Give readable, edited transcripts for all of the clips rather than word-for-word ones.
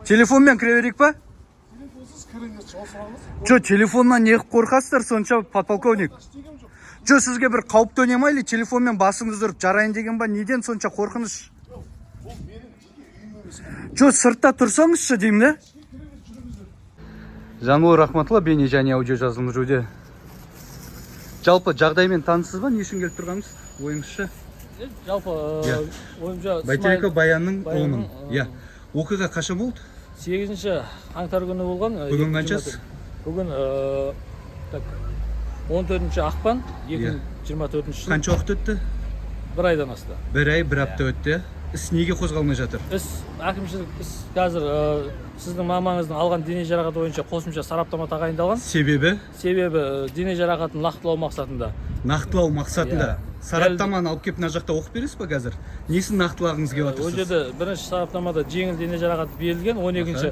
Телефонмен кіре берейік па? Жо, телефоннан не қорқасыздар сонша, подполковник? Жо, сізге бір қауіп төне ма или телефонмен басыңыз ұрып жарайын деген ба? Неден сонша қорқыныш? Жо, сыртта тұрсаңызшы деймін, да? Жанбол Рахматулла, бейне және аудио жазылымы жүруде. Жалпы жағдаймен танысыз ба? Не үшін келіп тұрғанымыз? Ойыңызшы? Жалпы ойымша Байтелеков Баянның ұлының. Оқиға қашан болды? 8-ші қаңтар күні болған. Бүгін қаншасы? Бүгін 14-ші ақпан 2024 жыл. Қанша уақыт өтті? Bir айдан асты. Bir ай, бір апта өтті. Іс неге қозғалмай жатыр? Іс әкімшілік іс қазір сіздің мамаңыздың алған дене жарақаты бойынша қосымша сараптама тағайындалған. Себебі Дене жарақатын нақтылау мақсатында. Нақтылау мақсатында. Сараптаманы алып келіп мына жақта оқып бересіз ба қазір? Несін нақтылағыңыз келіп Ол жатырсыз? жерде бірінші сараптамада жеңіл дене жарақаты берілген 12-ші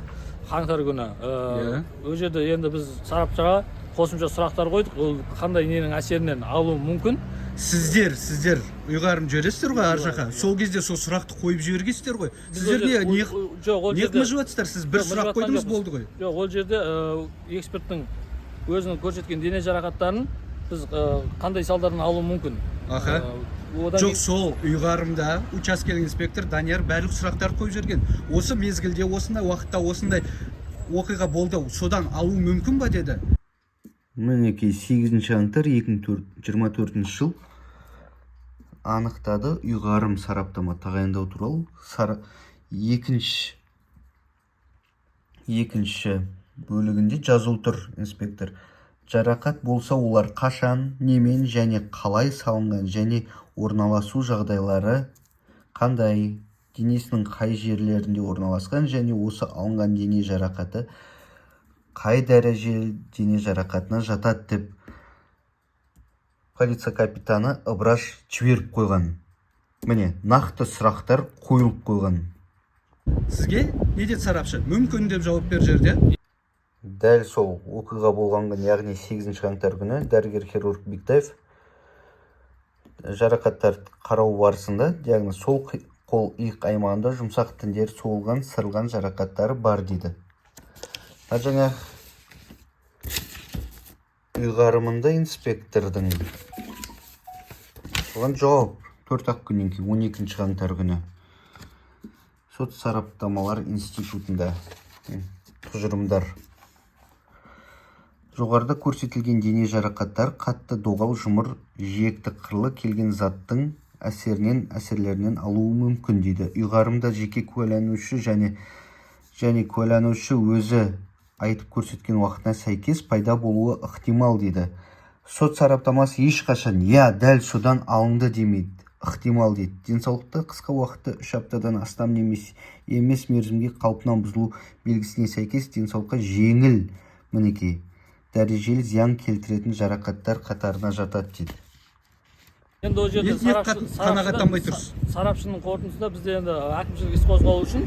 қаңтар күні. Ол жерде енді біз сарапшыға қосымша сұрақтар қойдық. Ол қандай ненің әсерінен алуы мүмкін. Сіздер ұйғарым жібересіздер ғой ар жаққа. Сол кезде сол сұрақты қойып жібергенсіздер ғой. Сіздер не қымыжып жатсыздар? Сіз бір сұрақ қойдыңыз болды ғой. Жоқ, ол жерде эксперттің өзінің көрсеткен дене жарақаттарын біз қандай салдарынан алуы мүмкін. Жоқ, сол ұйғарымда учаскелік инспектор Данияр барлық сұрақтарды қойып жүрген. Осы мезгілде, осындай уақытта, осындай оқиға болды, содан алу мүмкін ба деді. Мінекей 8-ші қаңтар 2024 жыл анықтады ұйғарым сараптама тағайындау туралы екінші бөлігінде жазылып тұр инспектор. Жарақат болса олар қашан, немен және қалай салынған және орналасу жағдайлары қандай, денесінің қай жерлерінде орналасқан және осы алынған дене жарақаты қай дәрежелі дене жарақатына жатады деп полиция капитаны ыбыраш жіберіп қойған. Міне, нақты сұрақтар қойылып қойған. Сізге не деді сарапшы? Мүмкін деп жауап бер жерде. Дәл сол оқиға болған күн, яғни 8-ші қаңтар күні дәрігер-хирург Бектаев жарақаттарды қарау барысында диагноз сол қол иық аймағында жұмсақ тіндер соғылған, сырылған жарақаттары бар дейді. Жаңа ұйғарымында инспектордың оған жауап 4 күннен кейін 12-ші қаңтар күні сот сараптамалар институтында тұжырымдар. Жоғарыда көрсетілген дене жарақаттар қатты доғал жұмыр жиекті қырлы келген заттың әсерлерінен алуы мүмкін дейді. Ұйғарымда жеке куәланушы және куәланушы өзі айтып көрсеткен уақытына сәйкес пайда болуы ықтимал дейді. Сот сараптамасы ешқашан дәл содан алынды демейді, ықтимал дейді. Денсаулықта қысқа уақытта 3 аптадан астам емес мерзімге қалпынан бұзылу белгісіне сәйкес денсаулыққа жеңіл мінекей дәрежелі зиян келтіретін жарақаттар қатарына жатады дейді. Енді ол жерде сарапшының қорытындысында бізде енді әкімшілік іс қозғалу үшін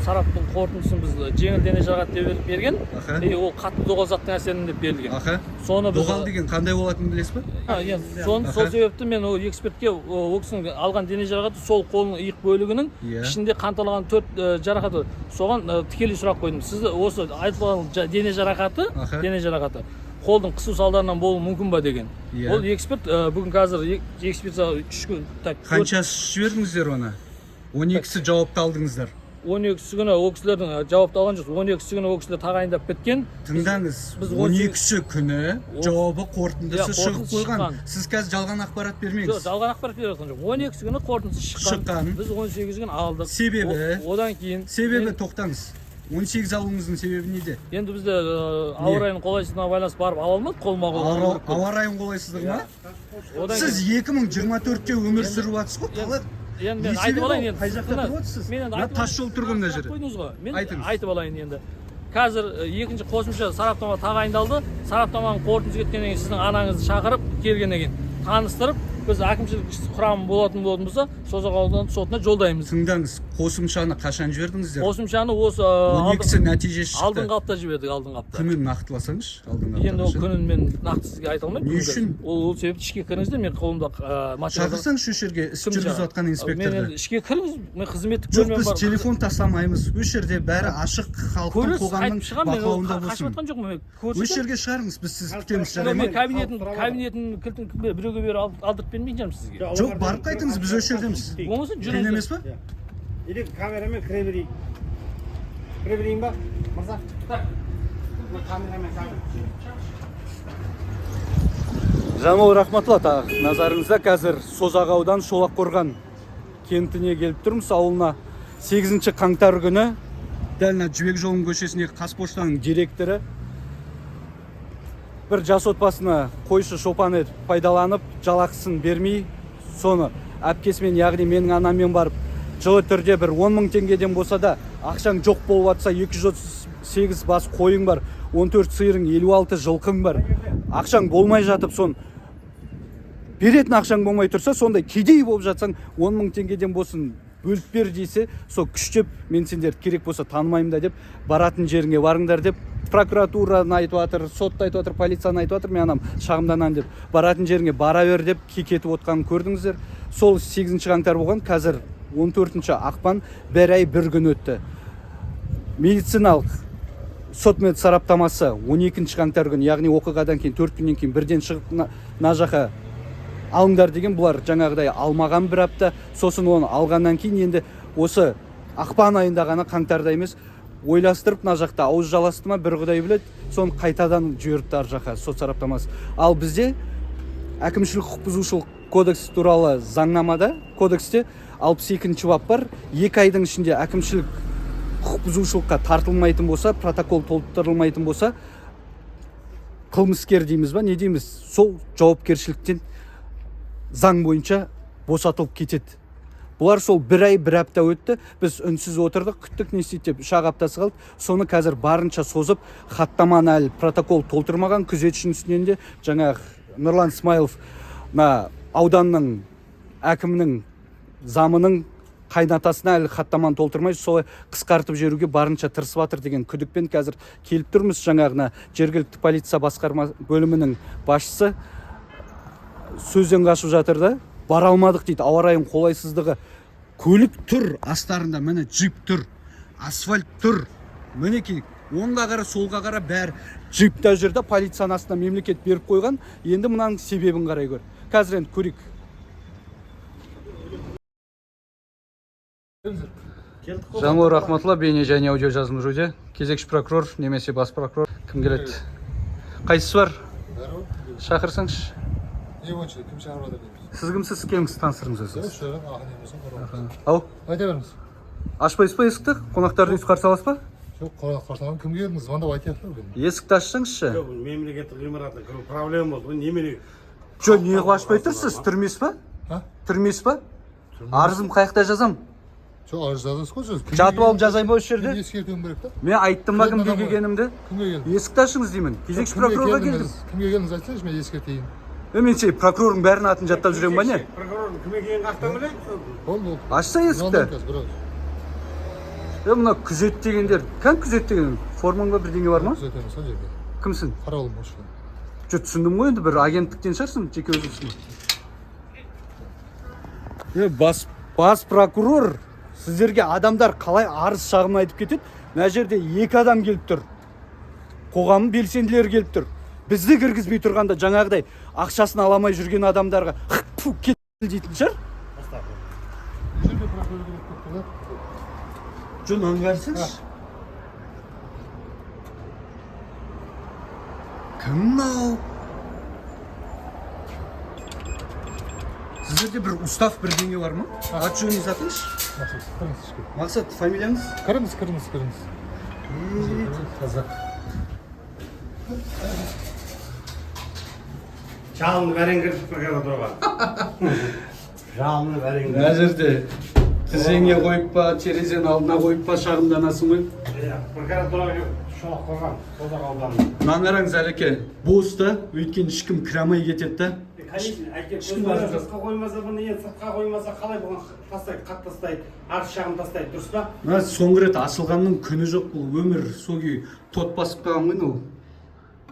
сараптың қорытындысын біз жеңіл дене жарақат деп берген, ол қатты доғал заттың әсерінен деп берілген. Доғал деген қандай болатынын білесіз ба? Сол себепті мен ол экспертке ол кісінің алған дене жарақаты сол қолының иық бөлігінің ішінде қанталаған 4 жарақаты. Соған тікелей сұрақ қойдым. Сіз осы айтылған дене жарақаты қолдың қысу салдарынан болуы мүмкін ба деген. Ол эксперт бүгін қазір экспертиза 3 күн. Қаншасы жібердіңіздер оны? 12-сі жауапты алдыңыздар. 12-сі күні ол кісілердің жауапты алған жоқ. 12-сі күні ол кісілер тағайындап біткен. Тыңдаңыз, 12-сі күні жауабы қорытындысы шығып қойған. Сіз қазір жалған ақпарат бермеңіз. Жоқ, жалған ақпарат беріп жатқан жоқ. 12-сі күні қорытындысы шыққан. Біз 18-і күні алдық. Себебі? Одан кейін Тоқтаңыз. 18 алуыңыздың себебі неде? Енді бізде ауа райының қолайсыздығына байланысты барып ала алмадық, қолма-қол. Ауа райының қолайсыздығы ма? Сіз 2024-те өмір сүріп жатсыз ғой. Енді мен айтып алайын енді. Қай жақта тұрып отырсыз? Тас жол тұрғын мына жері. Мен айтып алайын енді. Қазір екінші қосымша сараптама тағайындалды. Сараптаманың қорытындысы кеткеннен кейін сіздің анаңызды шақырып келгеннен кейін таныстырып біз әкімшілік іс құрамы болатын болса созақ ауданы сотына жолдаймыз. Тыңдаңыз, қосымшаны қашан жібердіңіздер? Қосымшаны осы 12-сі нәтижесі шықты. алдыңғы апта жібердік, алдыңғы апта. Күнін нақтыласаңыз, алдыңғы Енді ол апта. күнін мен нақты сізге айта алмаймын. Не үшін? Ол себепті ішке кіріңіздер, мен қолымда материал. Шақырсаңыз осы жерге іс жүргізіп жатқан Мен инспекторды. енді ішке кіріңіз, мен қызметтік Жоқ, бөлмем біз бар. телефон тастамаймыз. Осы жерде бәрі ашық, халықтың Көресіз, қоғамның айтып шығамын, мен бақылауында қашып болсын. жатқан жоқпын, мен Осы көрсетемін. жерге шығарыңыз, біз сізді күтеміз, жарай ма? Мен кабинетін кілтін біреуге бері алдырып бермейін жаным сізге. Жоқ, барып қайтыңыз, біз осы жердеміз. Болмаса Қиын жүріңіз. емес па? Или камерамен кіре берейін. Кіре берейін ба, мырза? Камерамен Жамал Рахматулла ата, назарыңызда қазір Созақ аудан Шолаққорған кентіне келіп тұрмыз, ауылына. 8 қаңтар күні дәл мына Жібек жолының көшесіндегі Қазпоштаның директоры бір жас отбасына қойшы шопан етіп пайдаланып, жалақысын бермей, соны әпкесімен, яғни менің анаммен барып, жылы түрде бір 10 мың теңгеден болса да, ақшаң жоқ болып жатса, 238 бас қойың бар, 14 сиырың, 56 жылқың бар. Ақшаң болмай жатып, сон беретін ақшаң болмай тұрса, сондай кедей болып жатсаң, 10 мың теңгеден болсын бөліп бер дейсе, сол күштеп, мен сендерді керек болса танымаймын да деп, баратын жеріңе барыңдар деп, прокуратураны айтып жатыр, сотты айтып жатыр, полицияны айтып жатыр, мен анам шағымданам деп, баратын жеріңе бара бер деп кекетіп отқанын көрдіңіздер. Сол 8 қаңтар болған, қазір 14 ақпан, бір ай бір күн өтті. Медициналық сот-мед сараптамасы 12 қаңтар күні, яғни оқиғадан кейін 4 күннен кейін бірден шығып мына жаққа алыңдар деген, бұлар жаңағыдай алмаған бір апта, сосын оны алғаннан кейін енді осы ақпан айында ғана, қаңтарда емес, ойластырып мына жақта ауыз жаласты ма, бір құдай біледі, соны қайтадан жіберіпті ар жаққа сот сараптамасы. Ал бізде әкімшілік құқық бұзушылық кодекс туралы заңнамада, кодексте 62-ші бап бар. 2 айдың ішінде әкімшілік құқық бұзушылыққа тартылмайтын болса, протокол толтырылмайтын болса, қылмыскер дейміз ба, не дейміз, сол жауапкершіліктен заң бойынша босатылып кетеді. Бұлар сол бір ай бір апта өтті, біз үнсіз отырдық, күттік, не істейді деп 3 аптасы қалды. Соны қазір барынша созып, хаттаманы әлі протокол толтырмаған, күзетшінің үстінен де жаңағы Нұрлан Смайлов ауданның әкімінің замының қайнатасына әлі хаттаманы толтырмай, солай қысқартып жіберуге барынша тырысып жатыр деген күдікпен қазір келіп тұрмыз. Жаңағына жергілікті полиция басқарма бөлімінің басшысы сөзден қашып жатыр да, бара алмадық дейді, ауа райының қолайсыздығы. Көлік тұр астарында, міне джип тұр, асфальт тұр, мінекей оңға қара, солға қара бәрі джипта жүрді. Полицияның астына мемлекет беріп қойған, енді мынаның себебін қарай көр. Қазір енді көрейік. Жамал Рахматулла, бейне және аудио жазылым жүруде. Кезекші прокурор немесе бас прокурор кім келеді? Қайсысы бар? Шақырсаңшы. Не бойынша, кім шағырып жатыр дейміз? Сіз кімсіз, келіңіз, таныстырыңыз өзіңіз. Ау, Айта беріңіз. Ашпайсыз ба есікті? Қонақтарды үйді қарсы аласыз ба? Жоқ, қарсылаған кімге келдіңіз? Звондап айтайықпыр. Есікті ашсаңызшы. Жоқ, мемлекеттік ғимаратына кіру проблема болды. Немене? Жоқ, неғып ашпай тұрсыз? Түрмес па? Түрмес па? Арызым қаяқта жазам? Жоқ, арыз жазасыз ғой сіз. Жатып алып жазайын ба осы жерде? Ескертуім керек та. Мен айттым ба кімге келгенімді? Кімге келдіңіз? Есікті ашыңыз деймін. Кезекші прокурорға келдім. Кімге келдіңіз айтсаңызшы, мен ескертейін. Мен ше прокурордың бәрінің атын жаттап жүремін ба не? Прокурордың кімге келгенін қақтан біледі? Болды. Ашса есікті. Мына күзет дегендер, кім күзет деген? Формаңда бірдеңе бар ма? Күзетеміз сол жерде. Кімсің? Қарауылым осы. Жоқ, түсіндім ғой, енді бір агенттіктен шығарсың, жеке өзіңсің. Бас прокурор, сіздерге адамдар қалай арыз шағым айтып кетеді? Мына жерде 2 адам келіп тұр. Қоғамның белсенділері келіп тұр. Бізді кіргізбей тұрғанда жаңағыдай ақшасын аламай жүрген адамдарға кет дейтін шығар. Жерде прокурор келіп кетті. Жөн аңғарсыңшы. Кім мынау? Сіздерде бір устав бірдеңе бар ма? Ат жөніңізді атыңызшы. Мақсат, фамилияңыз? Кіріңіз. Қазақ. Жалын бәрін кіріп прокуратураға. Жалын бәрін Мына жерде тізеңе қойып па, терезенің алдына қойып па шағымданасың ғой? прокуратураға шоқ қойған, Созақ ауданы. Маңараңыз әлеке, бос та, өйткені ешкім кіре алмай кетеді да. конечно әйтеуір көзбен жасқа қоймаса бұны енді сыртқа қоймаса қалай бұған тастайды хат тастайды арыз шағым тастайды дұрыс па? мына соңғы рет ашылғанның күні жоқ, бұл өмір сол күй тот басып қалған ғой,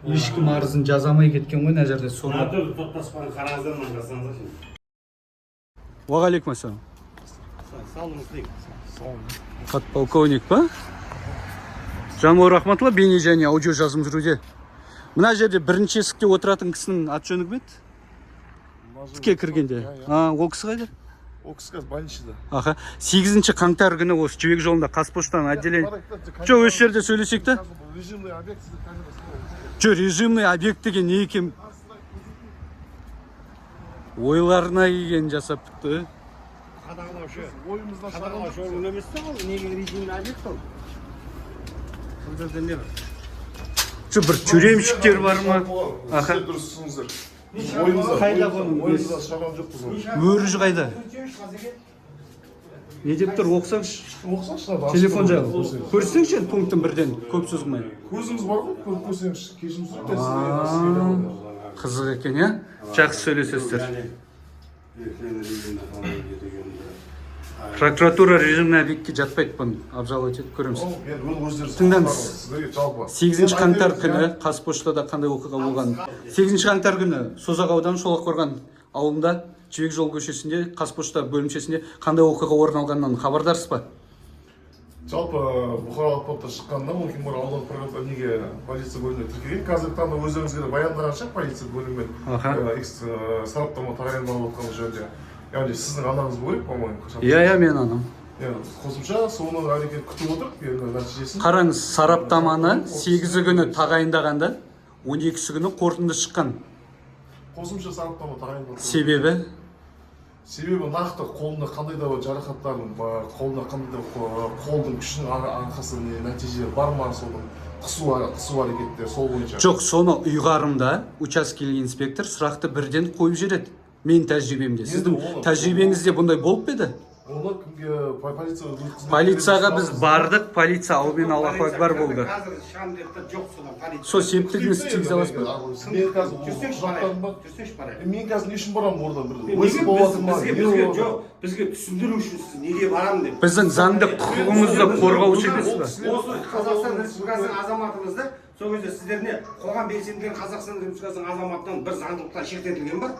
ол ешкім арызын жазамай кеткен ғой мына жерде. мына түрлі тот баспаған қараңыздар мына жасаңыздар şimdi. Уағалейкум ассалам. Салыңыз дейік. Подполковник па? Жанбол Рахматулла, бейне және аудио жазым жүруде. Мына жерде бірінші есікте отыратын кісінің аты жөні кім еді? Тіке кіргенде. Ол кісі қайда? Ол кісі қазір больницада. Аха. 8 қаңтар күні осы жібек жолында Қазпоштадан отделение. Жоқ, осы жерде сөйлесек та? Режимный объект сізді камерасы. Жоқ, режимный объект деген не екен? Ойларына келген жасап бітті. Қадағалаушы. Ойымыздан Қадағалаушы ол емес те ол. Неге режимный объект ол? Бұл жерде не бар? Жоқ, бір тюремщиктер бар ма? Аха. Дұрыс түсіңіздер. Қайда бұның? Ойымыздан шығарған жоқпыз оны. Өріж қайда? Не деп тұр, оқысаңшы. Оқысаңшы. Телефон жайлы. Көрсеңші пунктін бірден, көп сөзгімай. Көзіңіз бар ғой, көріп көрсеңізші. Кешім сұрып. Қызық екен, я? Жақсы сөйлесесіздер. Прокуратура режимный объектке жатпайды бұны. Обжаловать етіп көреміз. Тыңдаңыз. 8 қаңтар күні Қазпоштада қандай оқиға болған? 8 қаңтар күні Созақ ауданы Шолаққорған ауылында Жібек жол көшесінде Қазпошта бөлімшесінде қандай оқиға орын алғанынан хабардарсыз ба? Жалпы бұқаралық ақпаратта шыққанда мүмкін бір аудан прокуратура неге полиция бөліміне тіркелген. Қазіргі таңда өздеріңізге баяндаған шығар полиция бөлімімен сараптама тағайындалып отқан жөнінде. Яғни сіздің анаңыз болайық, по-моему. Иә, мен анам. Қосымша соның әрекет күтіп отырып, енді нәтижесін. Қараңыз, сараптаманы 8 күні тағайындағанда 12 күні қорытынды шыққан. Қосымша сараптама тағайындалды. Себебі нақты қолында қандай да жарақаттардың, қолында қандай да қолдың күшінің арқасы нәтиже бар ма, соның қысу әрекеттер сол бойынша. Жоқ, соны ұйғарымда учаскелік инспектор сұрақты бірден қойып жібереді. Мен тәжірибемде. Сіздің тәжірибеңізде бұндай болып еді? Оны кімге полицияға біз бардық, полиция аумен Аллаху акбар болды. Қазір шам деп та жоқ содан полиция. Сол септігіңіз тигізе аласыз ба? Жүрсеңші барайық. Мен қазір не үшін барамын oradan бізге түсіндіру үшін сіз неге барамын деп. Біздің заңды құқығымызды қорғаушы емессіз ба? Осы Қазақстан Республикасының азаматымызды сол кезде сіздеріне қоғам белсенділері Қазақстан Республикасының азаматынан бір заңдылықтан шектетілген бар.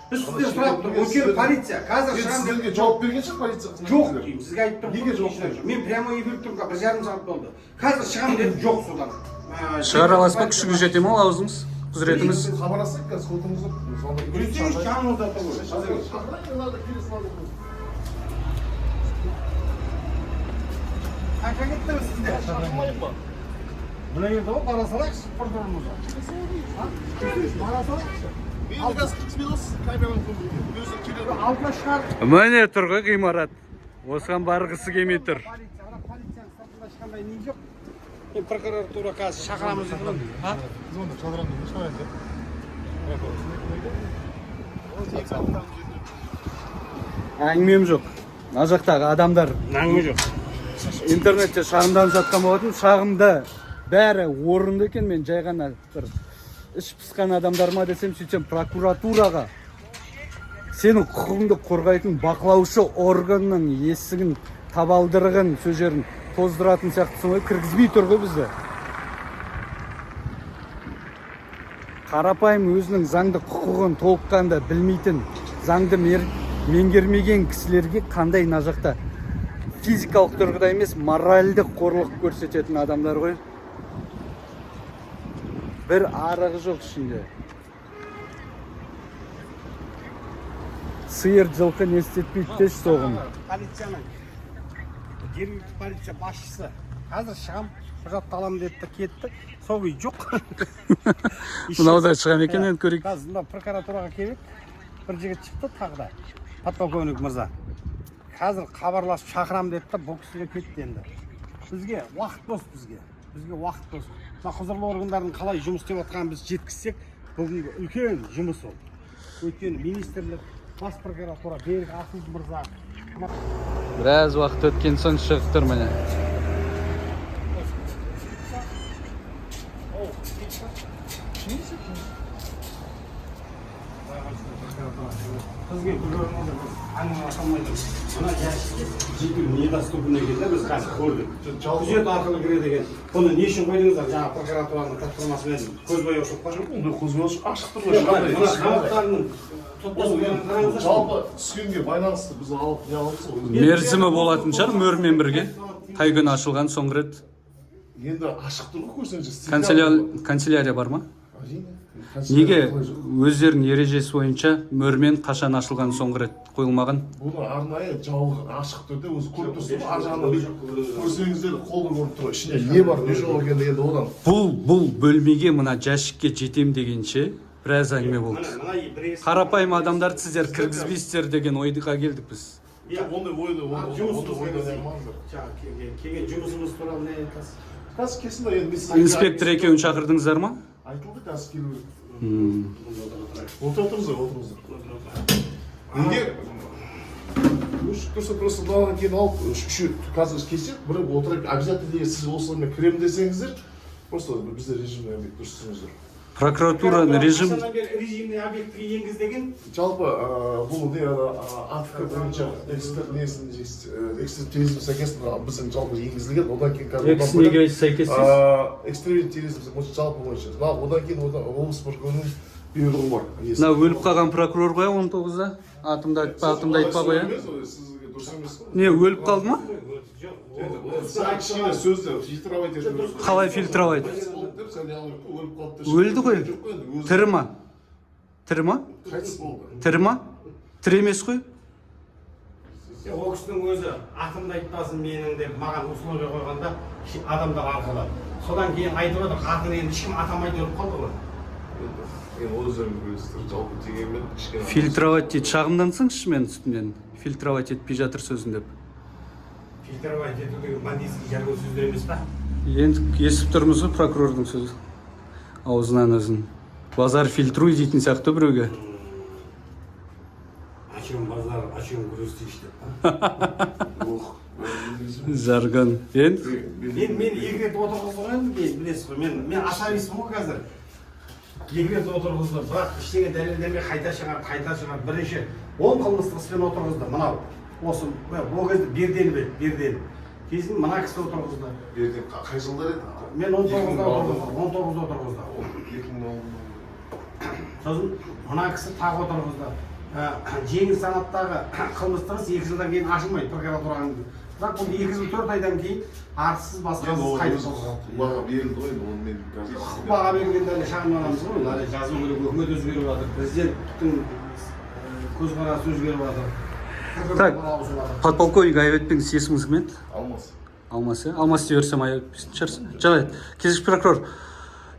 Біз сізден сұрап тұрмыз, өйткені полиция қазір сіздерге жауап берген шығар полиция қызметкерлері. жоқ деймін, сізге айтып тұрмын. Неге жауап берген? Мен прямо эфирде тұрмын, 1,5 сағат болды. Қазір шығамын деді, жоқ содан. Шығара аласыз ба, күшіңіз жете ме аузыңыз? Құзыретіңіз? Хабарлассақ қазір сотымызды Күресеңіз жаныңызда тұрыңыз. Қанша кеттіңіз сіздер? Мына жерде ғой, бара салайықшы, бір тұрымызға. Бара салайықшы. Алдына шығар. Міне тұр ғой ғимарат. Осыған барғысы келмей тұр. Полицияның сыртында ешқандай не жоқ. Мен прокуратура қазір шақырамыз дейді. Звондап шақырамын дейді, Әңгімем жоқ. Мына жақтағы адамдар Әңгіме жоқ. интернетте шағымданып жатқан болатын. Шағымда бәрі орынды екен, мен жай ғана бір іш пысқан адамдар ма десем, сөйтсем прокуратураға сенің құқығыңды қорғайтын бақылаушы органның есігін табалдырығын сөз жерін тоздыратын сияқтысың ғой, кіргізбей тұр ғой бізді. Қарапайым өзінің заңды құқығын толыққанды білмейтін, заңды меңгермеген кісілерге қандай мына жақта физикалық тұрғыда емес, моральдық қорлық көрсететін адамдар ғой. Бір арығы жоқ ішінде. Сиыр жылқы не істетпейді деш соғым. Полицияның жергілікті полиция басшысы қазір шығам, құжатты аламын деді де кетті. Сол күй жоқ. Мынаудай шығам екен, енді көрейік. Қазір прокуратураға келіп, бір жігіт шықты тағы да. Подполковник мырза. Қазір хабарласып шақырам деді де бұл кісіге кетті енді. Бізге уақыт бос бізге уақыт бос. Мына құзырлы органдардың қалай жұмыс істеп жатқанын біз жеткізсек, бүгінгі үлкен жұмыс ол. Өйткені министрлік, бас прокуратура, Берік Ақылды мырза. Біраз уақыт өткен соң шығып тұр міне. бізге көрермендер әңгіме ашылмайды. Мына жәшікке жету недоступен екен да біз қазір көрдік. Күзет арқылы кіреді екен. Бұны не үшін қойдыңыздар? Жаңа прокуратураның тапсырмасымен көзбояушылық па? Ондай көзбояушылық ашық тұр ғой. Мына қабаттарының жалпы түскенге байланысты біз алып не аламыз ғой. Мерзімі болатын шығар мөрмен бірге. Қай күні ашылған соңғы рет? Енді ашық тұр ғой көрсеңші. Канцелярия бар ма? Әрине. Неге өздерінің ережесі бойынша мөрмен қашан ашылған соңғы рет қойылмаған? Бұны арнайы жауып ашық түрде өзі көріп тұрсыз ғой. Ар жағында көрсеңіздер қолды көріп тұр. Ішінде не бар, не жоқ екенін енді одан. Бұл бөлмеге мына жәшікке жетем дегенше біраз әңгіме болды. Қарапайым адамдарды сіздер кіргізбейсіздер деген ойға келдік біз. Ондай ойда келген жұмысымыз туралы не айтасыз? қазір кесінде енді Инспектор екеуін шақырдыңыздар ма? айтылды қазір келу керек. Отырыңыздар. Неге? Тұрса просто мынадан кейін алып үші қазір кесек, бір отырып обязательно деге сіз осылармен кіремін десеңіздер, просто бізде режиммен дұрыстыңыздар. Прокуратура режим режимный объектке енгіз деген Жалпы бұл не АФК бойынша экстремизм сәйкесінде біздің жалпы енгізілген, одан кейін Экснеге сәйкес экстремизм жалпы бойынша. Одан кейін облыс прокурорының бұйрығы бар. мына өліп қалған прокурор ғой 19-да атымды айтпа қоя. Сізге дұрыс емес қой. Не өліп қалды ма? Кішкене сөзді фильтровать етіп Қалай фильтровать? Өлді ғой. Тірі ма? Тірі ма? қайтыс болды. Тірі ма? Тірі емес қой. ол кісінің өзі атымды айтпасын менің деп маған условия қойғанда адамдар арқылы. Содан кейін айтып отыр, атын енді ешкім атамайды өліп қалды ғой. Енді өздеріңіз білесіздер, жалпы дегенмен кішкене Фильтровать дейді. Шағымдансаңызшы мен үстімнен. Фильтровать етпей жатыр сөзін деп. Фильтровать ету деген бандитский жаргон сөздер емес па? Енді естіп тұрмыз ғой прокурордың сөзі. Аузынан өзін. Базар фильтруй дейтін сияқты біреуге. Açığım bazar, açığım kurustu işte. Жаргон. Енді? Men екі рет отырғызған, білесіз ғой, мен асабистім ғой қазір. Екі рет отырғызды, бірақ ештеңе дәлелдемей қайта шығар, бірінші 10 қылмыстық іспен отырғызды, мынау. Осы, ол кезде Берден. Кейін мына кісі отырғызды. Берден қай жылдар еді? Мен 19-да отырғызды. Сосын мына кісі тағы отырғызды. Жеңіл санаттағы қылмыстығыз 2 жылдан кейін ашылмайды прокуратураның. Бірақ бұл 2 жыл 4 айдан кейін артсыз басқасыз қайтып қалды. Баға берілді ғой, оны мен қазір. Баға берілгенде әлі шағымданамыз ғой, әлі жазу керек, үкімет өзгеріп жатыр, президенттің көзқарасы өзгеріп жатыр. Так, подполковник Айветпен есіміңіз кім еді? Алмас. Алмас, иә? Алмас дей берсем Айветпен шығарсың. Жарайды. Кезекші прокурор,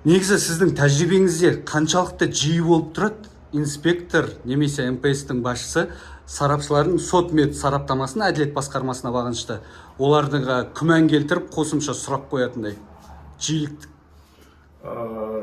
негізі сіздің тәжірибеңізде қаншалықты жиі болып тұрады? Инспектор немесе МПС-тің басшысы сарапшылардың сот-мед сараптамасын әділет басқармасына бағынышты. Олардыға күмән келтіріп қосымша сұрақ қоятындай. Жиіліктік.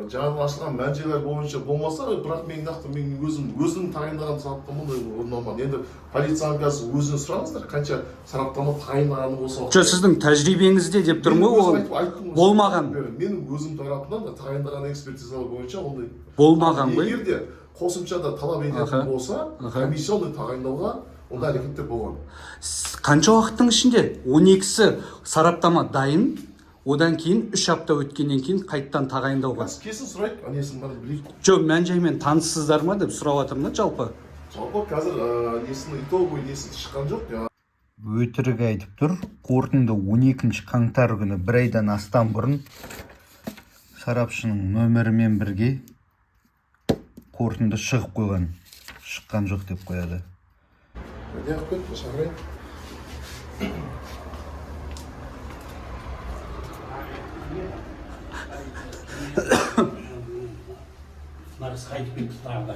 Жаңағы ашылған мән-жайлар бойынша болмаса, бірақ мен нақты өзім тағайындаған сараптама орындалмады. Енді полицияның қазір өзінен сұраңыздар, қанша сараптама тағайындағаны болса. Жоқ, сіздің тәжірибеңізде деп тұрмын ғой, ол болмаған. Менің өзім тарапынан да тағайындаған экспертизалар бойынша ондай болмаған ғой. Егерде қосымшада талап ететін болса, комиссия ондай тағайындауға ондай әрекеттер болған. Қанша уақыттың ішінде 12-сі сараптама дайын, одан кейін 3 апта өткеннен кейін қайттан тағайындауға. Кесін сұрайық, несін барын білейік. Жоқ, мән-жаймен таныссыздар ма деп сұрап жатырмын да жалпы. Жалпы қазір несін итоговый несін шыққан жоқ. Өтірік айтып тұр. Қорытынды 12 қаңтар күні 1 айдан астам бұрын сарапшының нөмірімен бірге қорытынды шығып қойған. Шыққан жоқ деп қояды. Не қып кетті, шағырайын. Нарыс қайтып кетті тағы да.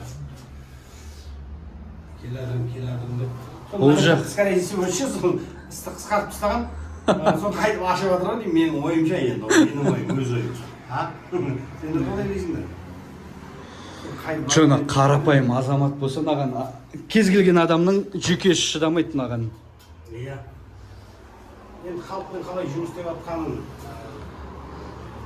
Келадым деп. Ол жақ. Скорее всего, сол қысқартып тастаған. Сол қайтып ашып жатыр ғой, менің ойымша енді, менің ойым, өз ойым. Сендер қалай білесіңдер? Жоны қарапайым азамат болса, маған кез келген адамның жүйкесі шыдамайды маған. Иә. Енді халықтың қалай жұмыс істеп жатқанын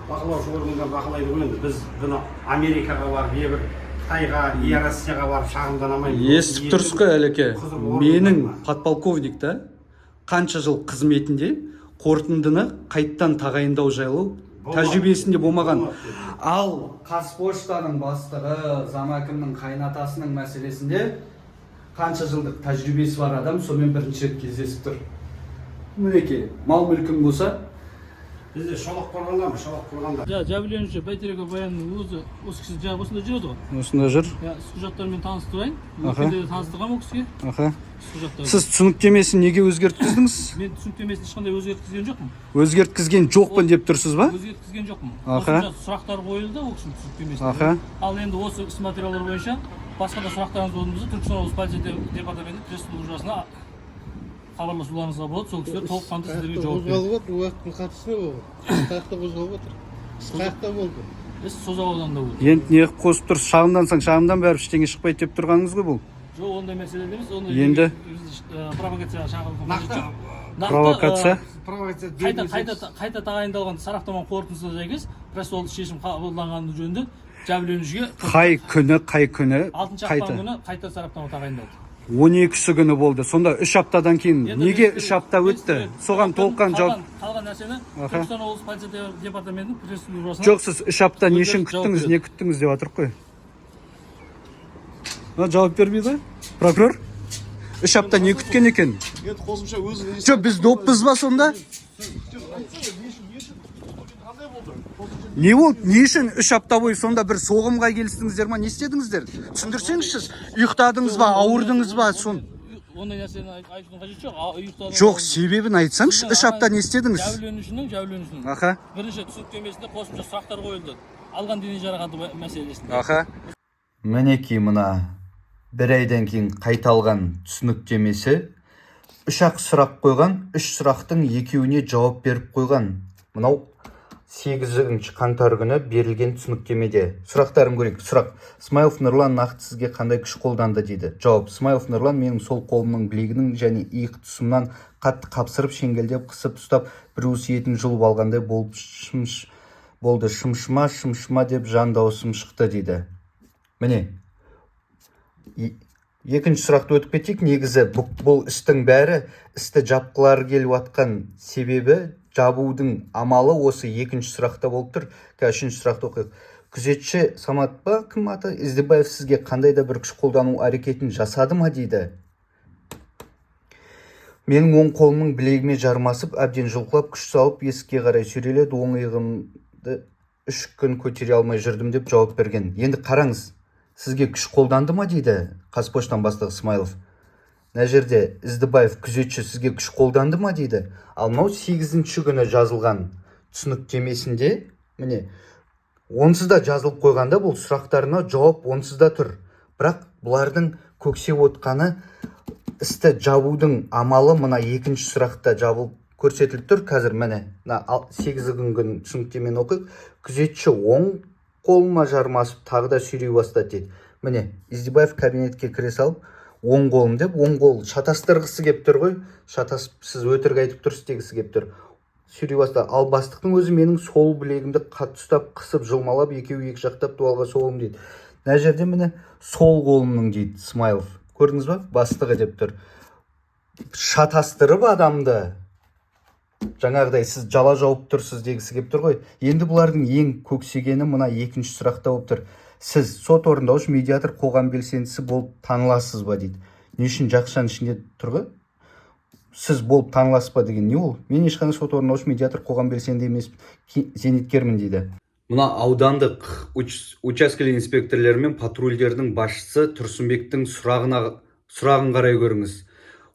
бақылаушы органдар бақылайды ғой енді. Біз бұны Америкаға барып, бір қытайға Россияға барып шағымданамаймын. естіп тұрсыз ғой әлеке, менің подполковник та қанша жыл қызметінде қорытындыны қайттан тағайындау жайлы тәжірибесінде болмаған. Ал Қазпоштаның бастығы, Замәкімнің қайнатасының мәселесінде қанша жылдық тәжірибесі бар адам сонымен бірінші рет кездесіп тұр. Мінекей, мал мүлкің болса, бізде шолақ қорғандамыз, шолақ қорғанда. Жәбірленуші Бәйтерек баянның өзі осы кісі жаңа осында жүреді ғой. осында жүр. Құжаттармен таныстырайын. Өткенде де таныстырғам ол кісіге. Құжаттарды. Сіз түсініктемесін неге өзгерткіздіңіз? Мен түсініктемесін ешқандай өзгерткізген жоқпын. Өзгерткізген жоқпын деп тұрсыз ба? Өзгерткізген жоқпын. Аха. Қосымша сұрақтар қойылды ол кісінің түсініктемесіне. Ал енді осы іс материалдар бойынша басқа да сұрақтарыңыз болса Түркістан облысы полиция департаменті пресс-службасына хабарласуларыңызға болады. Сол кісілер толыққанды сіздерге жауап береді. Қозғалып отыр, уақыттың қатысы не болды? Қаяқта қозғалып отыр? Қаяқта болды? Іс Созақ ауданында болды. Енді не қылып қосып тұрсыз? Шағымдансаң шағымдан бәрі ештеңе шықпайды деп тұрғаныңыз ғой бұл. Жоқ, ондай мәселе емес. Оны Енді провокацияға шақырып провокация? қайта тағайындалған сараптама қорытындысына сәйкес пресс шешім қабылданғаны жөнінде жәбірленушіге Қай күні 6 ақпан күні қайта сараптама тағайындалды. 12-сі күні болды. Сонда 3 аптадан кейін неге 3 апта өтті? Соған толыққан жауап. Қалған нәрсені Түркістан облысы полиция департаментінің пресс-службасына. Жоқ, сіз 3 апта не үшін күттіңіз, не күттіңіз деп жатырық қой. Жауап бермейді? Прокурор? 3 апта не күткен екен? Енді қосымша өзі Жоқ, біз доппыз ба сонда? Не болды? Не үшін 3 апта бойы сонда бір соғымға келістіңіздер ма? Не істедіңіздер? Түсіндірсеңізші, ұйықтадыңыз ба, ауырдыңыз ба? Ондай нәрсені айтудың қажеті жоқ. Жоқ, себебін айтсаңшы, 3 апта не істедіңіз? Жәбірленушінің бірінші түсініктемесінде қосымша сұрақтар қойылды. Алған дене жарақаты мәселесінде. Мінекей мына бір айдан кейін қайталған түсініктемесі 3-ақ сұрақ қойған, 3 сұрақтың 2-іне жауап беріп қойған. Мынау 8 қаңтар күні берілген түсініктемеде. Сұрақтарын көрейік. Сұрақ: Смайлов Нұрлан нақты сізге қандай күш қолданды дейді. Жауап: Смайлов Нұрлан менің сол қолымның білегінің және иық тұсымнан қатты қапсырып, шеңгелдеп, қысып ұстап, бір уыс етін жұлып алғандай болды. Шымшыма деп жан дауысым шықты дейді. Міне, екінші сұрақты өтіп кетейік. Негізі бұл істің бәрі, істі жапқылары келіп атқан себебі, жабудың амалы осы екінші сұрақта болып тұр. Үшінші сұрақты оқиық. Күзетші Самат па, кім аты? Іздебаев сізге қандай да бір күш қолдану әрекетін жасады ма дейді. Менің оң қолымның білегіме жармасып, әбден жұлқылап, күш салып, есікке қарай сүйреледі, оң иығымды 3 күн көтере алмай жүрдім деп жауап берген. Енді қараңыз, сізге күш қолданды ма дейді Қазпоштан бастығы Смайлов. Мына жерде Іздебаев күзетші сізге күш қолданды ма дейді. Ал мынау 8-ші күні жазылған түсініктемесінде, міне, онсыз да жазылып қойғанда бұл сұрақтарына жауап онсыз да тұр. Бірақ бұлардың көксеп отқаны істі жабудың амалы мына 2-ші сұрақта жабылып көрсетіліп тұр. Қазір міне 8 күн түсініктемені оқиық. Күзетші оң қолыма жармасып тағы да сүйрей бастады дейді. Міне, Іздебаев кабинетке кіре салып, оң қолым деп, оң қол шатастырғысы кеп тұр ғой. Шатасып, сіз өтірік айтып тұрсыз дегісі кеп тұр. Сүйрей бастады. Ал бастықтың өзі менің сол білегімді қатты ұстап, қысып, жылмалап, екеуі екі жақтап дуалға соғым дейді. Мына жерде міне сол қолымның дейді Смайлов. Көрдіңіз ба? Бастығы деп тұр. Шатастырып адамды, жаңағыдай сіз жала жауып тұрсыз дегісі кеп тұр ғой. Енді бұлардың ең көксегені мына 2-ші сұрақта болып тұр. Сіз сот орындаушы, медиатор, қоғам белсендісі болып таныласыз ба дейді. Не үшін жақшаның ішінде тұр ғой? Сіз болып таныласыз ба деген не ол? Мен ешқандай сот орындаушы, медиатор, қоғам белсенді емес, зейнеткермін дейді. Мына аудандық учаскелі инспекторлар мен патрульдердің басшысы Тұрсынбектің сұрағын қарай көріңіз.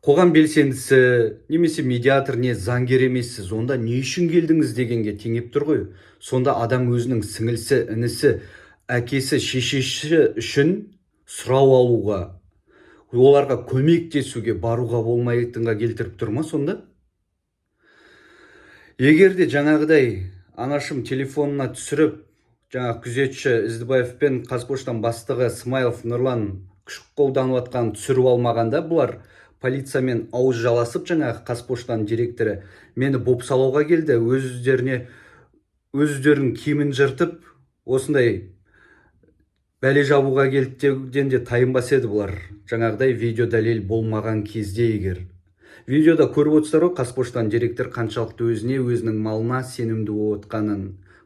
Қоғам белсендісі немесе медиатор не заңгер емессіз, онда не үшін келдіңіз дегенге теңеп тұр ғой. Сонда адам өзінің сіңілісі, інісі, әкесі, шешесі үшін сұрау алуға, оларға көмектесуге баруға болмайтынға келтіріп тұр ма сонда? Егер де жаңағыдай анашым телефонына түсіріп, жаңа күзетші Іздебаев пен Қазпоштан бастығы Смайлов Нұрлан күш қолданып атқан түсіріп алмағанда, бұлар полициямен ауыз жаласып, жаңағы Қазпоштан директоры мені бопсалауға келді, өздерінің киімін жыртып, осындай бәле жабуға келді деуден де тайынбас еді бұлар. Жаңағыдай видео дәлел болмаған кезде егер. Видеода көріп отырсыздар ғой, Қазпоштан директор қаншалықты өзінің малына сенімді болып отқанын.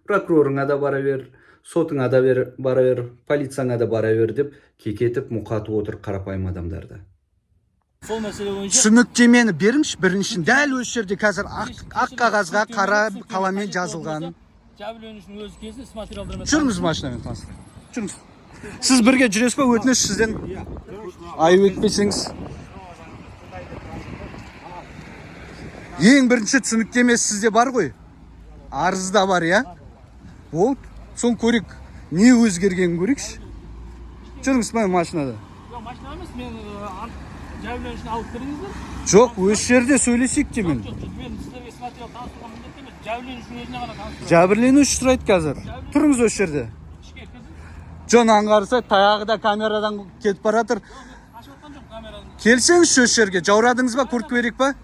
Прокурорыңа да бара бер, сотыңа да бара бер, полицияңа да бара бер деп кекетіп мұқатып отыр қарапайым адамдарды. Сол мәселе бойынша Түсініктемені беріңізші біріншін. Дәл осы жерде қазір ақ қағазға қара қаламмен жазылған. жәбірленушінің өзі кезінде іс материалдарымен Жүріңіз машинамен таныстырып. Жүріңіз. Сіз бірге жүресіз бе? Өтініш сізден. Айып етпесеңіз. Ең бірінші түсініктеме сізде бар ғой. Арызда бар, я? Болды. Соны көрейік. Не өзгергенін көрейікші. Жүріңіз машинада. Жоқ, машина емес, мен жәбірленушіні алып кіріңіздер. Жоқ, өз жерде сөйлесейік те мен. Жоқ, мен сіздерге іс материал таныстыруға міндетті емес. Жәбірленушінің өзіне ғана таныстыруға. Жәбірленуші сұрайды қазір. Тұрыңыз осы жерде. Ішке кірсін. Жон аңғарса таяғы да камерадан кетіп баратыр. Ашып отқан жоқ камераның. Келсеңіз осы жерге. Жаурадыңыз ба, куртка берейік па?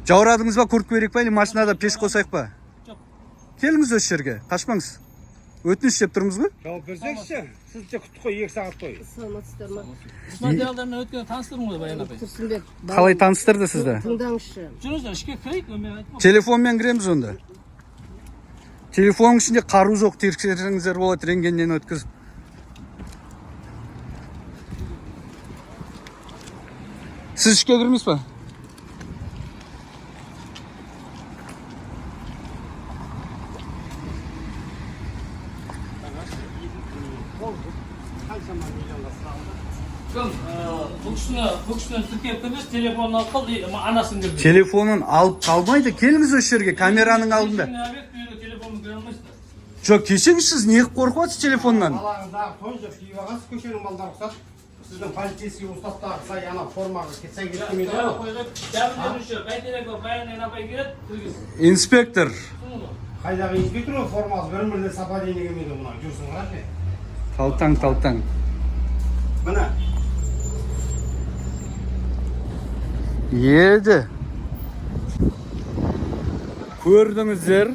Жаурадыңыз ба, куртка берейік па, или машинада пеш қосайық па? Жоқ. Келіңіз осы жерге, қашпаңыз. Өтініш деп тұрмыз ғой? жауап берсеңізші, сіз де күтіп қой, 2 сағат қой. саламатсыздар ма? Іс материалдармен өткенде таныстырдым ғой Баян апай. Тұрсынбек, Қалай таныстырды сізді? тыңдаңызшы. Жүріңіздер, ішке кірейік, мен айтып Телефонмен кіреміз онда. Телефонның ішінде қару жоқ, тексерсеңіздер болады, рентгеннен өткізіп. Сіз ішке кірмейсіз ба? бұл кісіні тіркеп кірмес, телефонын алып қалды, анасын кірді. Телефонын алып қалмайды, келіңіз осы жерге, камераның алдында. Телефонын көре алмайсыздар. Жоқ, кешеңіз сіз не қорқып отырсыз телефоннан? Балаңыздағы той жоқ, киіп алғансыз, көшенің балдары ұқсат. Сіздің полицейский уставтағы сай ана формаға сай кеткенмейді ғой. Жәбірленуші, бәйтерек Баян апай келеді, кіргіз. Инспектор. Қайдағы инспектор ғой, формасы бір-біріне сапарение келмейді мұна, жүрсің қарашы. Талтаң. Міне. Еді. Көрдіңіздер,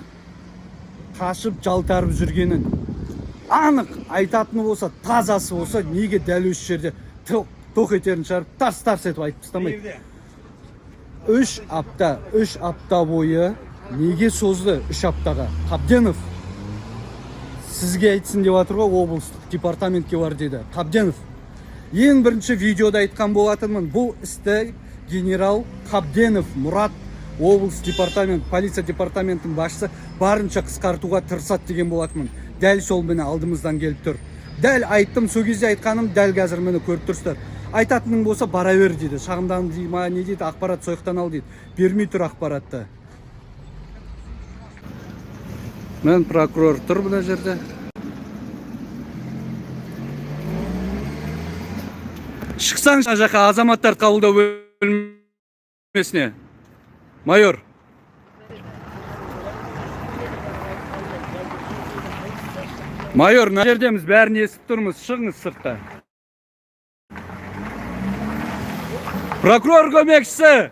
қашып жалтарып жүргенін. Анық айтатыны болса, тазасы болса, неге дәл осы жерде тоқ етерін шығарып, тарс-тарс етіп айтып тастамайды. 3 апта бойы неге созды 3 аптаға? Қабденов сізге айтсын деп жатыр ғой, облыстық департаментке бар деді. Қабденов. Ең бірінші видеода айтқан болатынмын, бұл істі генерал Қабденов Мұрат, облыс департамент, полиция департаментінің басшысы барынша қысқартуға тырысады деген болатынмын. Дәл сол мені алдымыздан келіп тұр. Дәл айттым, сол кезде айтқаным, дәл қазір мені көріп тұрсыздар. Айтатының болса бара бер дейді. Шағымдан дейді ма, не дейді, ақпарат сойықтан ал дейді. Бермей тұр ақпаратты. Мен прокурор тұр бұна жерде. Шықсаң жаққа азаматтар қабылдау бөлмесіне. Майор. Майор, мына жердеміз, бәрін естіп тұрмыз. Шығыңыз сыртқа. Прокурор көмекшісі.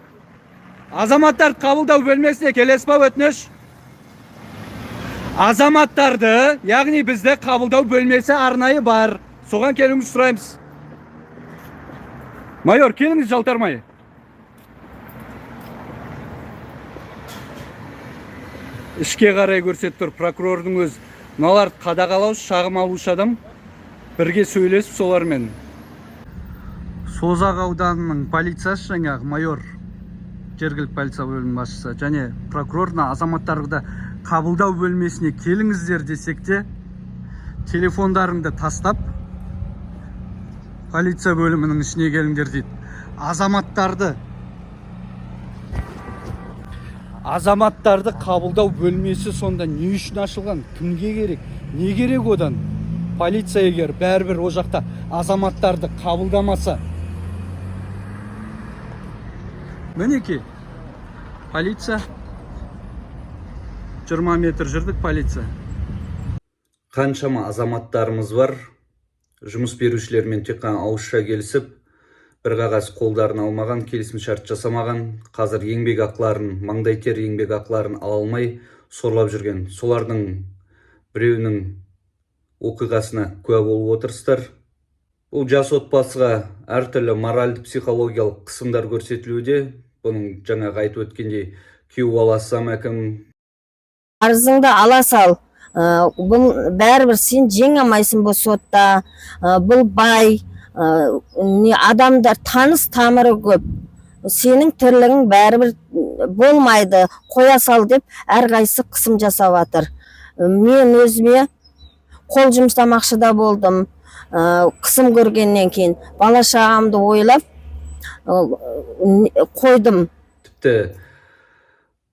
Азаматтар қабылдау бөлмесіне келесіз ба, өтініш? Азаматтарды, яғни бізде қабылдау бөлмесі арнайы бар. Соған келуіңіз сұраймыз. Майор, келіңіз жалтармай. Ішке қарай көрсет тұр, прокурордың өз. Мыналарды қадағалау, шағым алушы адам бірге сөйлесіп солармен. Созақ ауданының полициясы жаңағы майор, жергілікті полиция бөлімінің басшысы және прокурорына азаматтарды қабылдау бөлмесіне келіңіздер десек те, телефондарыңды тастап полиция бөлімінің ішіне келіңдер дейді. Азаматтарды қабылдау бөлмесі сонда не үшін ашылған? Кімге керек? Не керек одан? Полиция егер бәрібір о жақта азаматтарды қабылдамаса. Мінеки, полиция. 20 метр жүрдік полиция. Қаншама азаматтарымыз бар. Жұмыс берушілермен тек қана ауызша келісіп, бір қағаз қолдарын алмаған, келісім шарт жасамаған, қазір еңбек ақыларын, маңдай тер еңбек ақыларын ала алмай сорлап жүрген. Солардың біреуінің оқиғасына куә болып отырсыздар. Бұл жас отбасыға әртүрлі моральды психологиялық қысымдар көрсетілуде. Бұның жаңағы айтып өткендей күйеу баласы әкім арызыңды ала сал. Бұл бәрібір сен жеңе алмайсың бұл сотта. Бұл бай, адамдар таныс тамыры көп. Сенің тірлігің бәрібір болмайды, қоя сал деп әрқайсысы қысым жасап жатыр. Мен өзіме қол жұмсамақшы да болдым. Қысым көргеннен кейін бала шағамды ойлап қойдым. Тіпті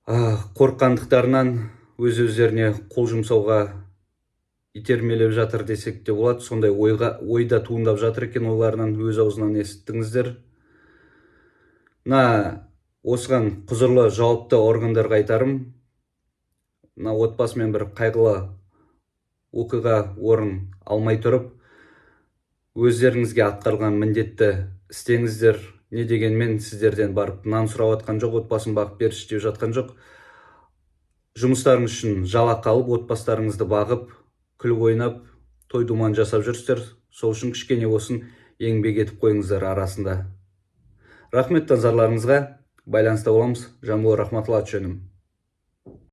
қорққандықтарынан өз-өздеріне қол жұмсауға итермелеп жатыр десек те болады. Сондай ойда туындап жатыр екен, ойларынан өз аузынан естіңіздер. Осыған құзырлы жауапты органдарға айтарым. Отбасымен бір қайғылы оқиға орын алмай тұрып, өздеріңізге атқарылған міндетті істеңіздер. Не дегенмен сіздерден барып нан сұрап жатқан жоқ, отбасын бағып берші деп жатқан жоқ. Жұмыстарыңыз үшін жалақы алып, отбастарыңызды бағып, күліп ойнап, той думан жасап жүрсіздер. Сол үшін кішкене болсын еңбек етіп қойыңыздар арасында. Рахмет назарларыңызға. Байланыста боламыз. Жамбыл Рахматулла жөнім.